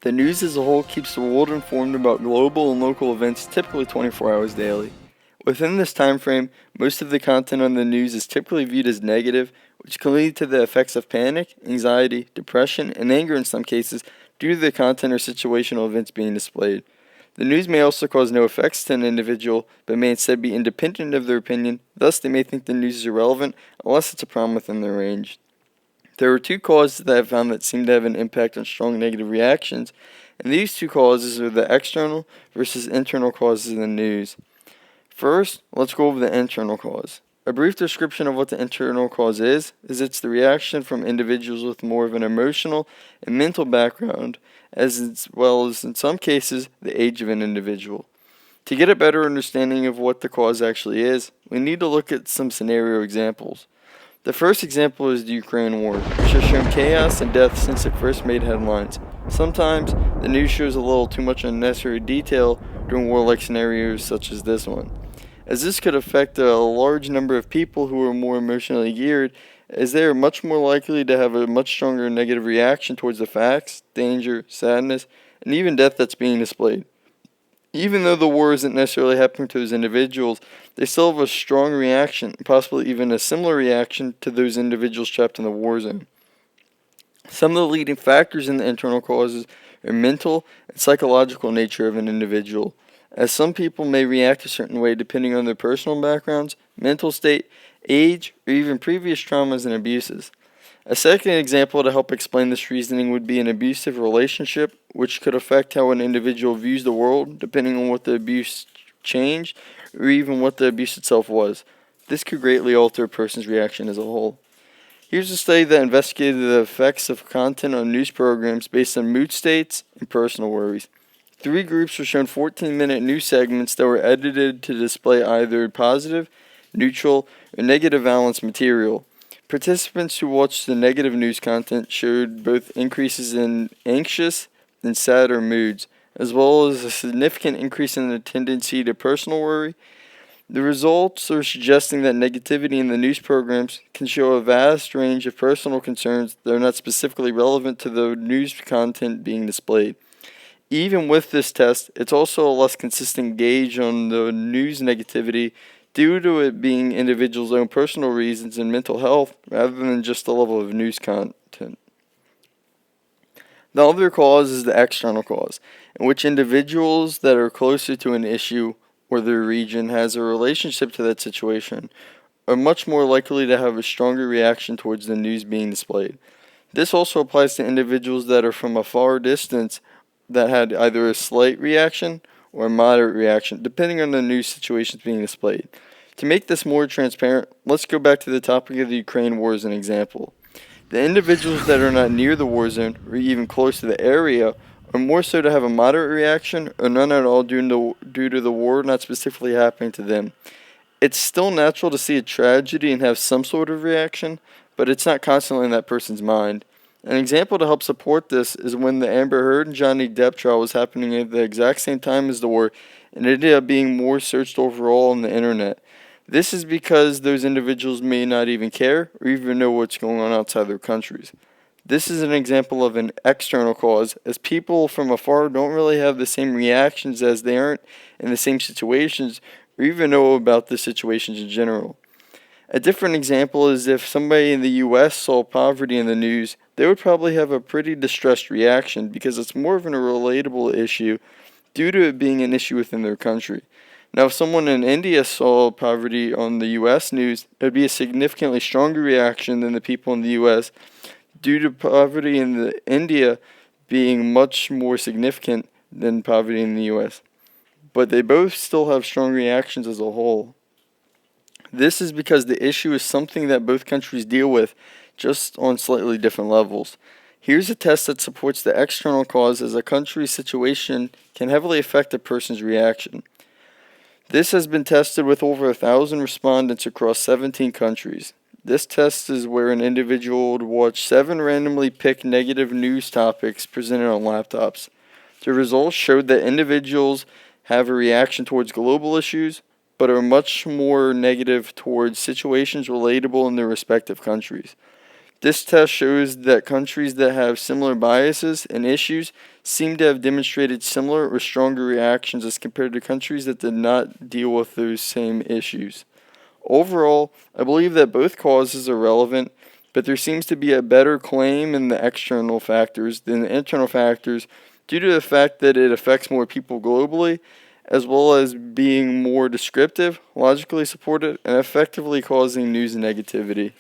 The news as a whole keeps the world informed about global and local events typically 24 hours daily. Within this time frame, most of the content on the news is typically viewed as negative, which can lead to the effects of panic, anxiety, depression, and anger in some cases due to the content or situational events being displayed. The news may also cause no effects to an individual, but may instead be independent of their opinion, thus they may think the news is irrelevant unless it's a problem within their range. There are two causes that I've found that seem to have an impact on strong negative reactions, and these two causes are the external versus internal causes in the news. First, let's go over the internal cause. A brief description of what the internal cause is it's the reaction from individuals with more of an emotional and mental background, as well as in some cases, the age of an individual. To get a better understanding of what the cause actually is, we need to look at some scenario examples. The first example is the Ukraine war, which has shown chaos and death since it first made headlines. Sometimes, the news shows a little too much unnecessary detail during warlike scenarios such as this one, as this could affect a large number of people who are more emotionally geared, as they are much more likely to have a much stronger negative reaction towards the facts, danger, sadness, and even death that's being displayed. Even though the war isn't necessarily happening to those individuals, they still have a strong reaction, possibly even a similar reaction to those individuals trapped in the war zone. Some of the leading factors in the internal causes are mental and psychological nature of an individual, as some people may react a certain way depending on their personal backgrounds, mental state, age, or even previous traumas and abuses. A second example to help explain this reasoning would be an abusive relationship, which could affect how an individual views the world depending on what the abuse changed or even what the abuse itself was. This could greatly alter a person's reaction as a whole. Here's a study that investigated the effects of content on news programs based on mood states and personal worries. 3 groups were shown 14-minute news segments that were edited to display either positive, neutral, or negative valence material. Participants who watched the negative news content showed both increases in anxious and sadder moods, as well as a significant increase in the tendency to personal worry. The results are suggesting that negativity in the news programs can show a vast range of personal concerns that are not specifically relevant to the news content being displayed. Even with this test, it's also a less consistent gauge on the news negativity due to it being individuals' own personal reasons and mental health rather than just the level of news content. The other cause is the external cause, in which individuals that are closer to an issue or their region has a relationship to that situation are much more likely to have a stronger reaction towards the news being displayed. This also applies to individuals that are from a far distance that had either a slight reaction or a moderate reaction, depending on the news situations being displayed. To make this more transparent, let's go back to the topic of the Ukraine war as an example. The individuals that are not near the war zone or even close to the area are more so to have a moderate reaction or none at all due to the war not specifically happening to them. It's still natural to see a tragedy and have some sort of reaction, but it's not constantly in that person's mind. An example to help support this is when the Amber Heard and Johnny Depp trial was happening at the exact same time as the war, and it ended up being more searched overall on the internet. This is because those individuals may not even care or even know what's going on outside their countries. This is an example of an external cause, as people from afar don't really have the same reactions as they aren't in the same situations or even know about the situations in general. A different example is if somebody in the US saw poverty in the news, they would probably have a pretty distressed reaction because it's more of a relatable issue due to it being an issue within their country. Now, if someone in India saw poverty on the US news, it would be a significantly stronger reaction than the people in the US due to poverty in India being much more significant than poverty in the US. But they both still have strong reactions as a whole. This is because the issue is something that both countries deal with, just on slightly different levels. Here's a test that supports the external cause as a country's situation can heavily affect a person's reaction. This has been tested with over 1,000 respondents across 17 countries. This test is where an individual would watch 7 randomly picked negative news topics presented on laptops. The results showed that individuals have a reaction towards global issues, but are much more negative towards situations relatable in their respective countries. This test shows that countries that have similar biases and issues seem to have demonstrated similar or stronger reactions as compared to countries that did not deal with those same issues. Overall, I believe that both causes are relevant, but there seems to be a better claim in the external factors than the internal factors due to the fact that it affects more people globally, as well as being more descriptive, logically supported, and effectively causing news negativity.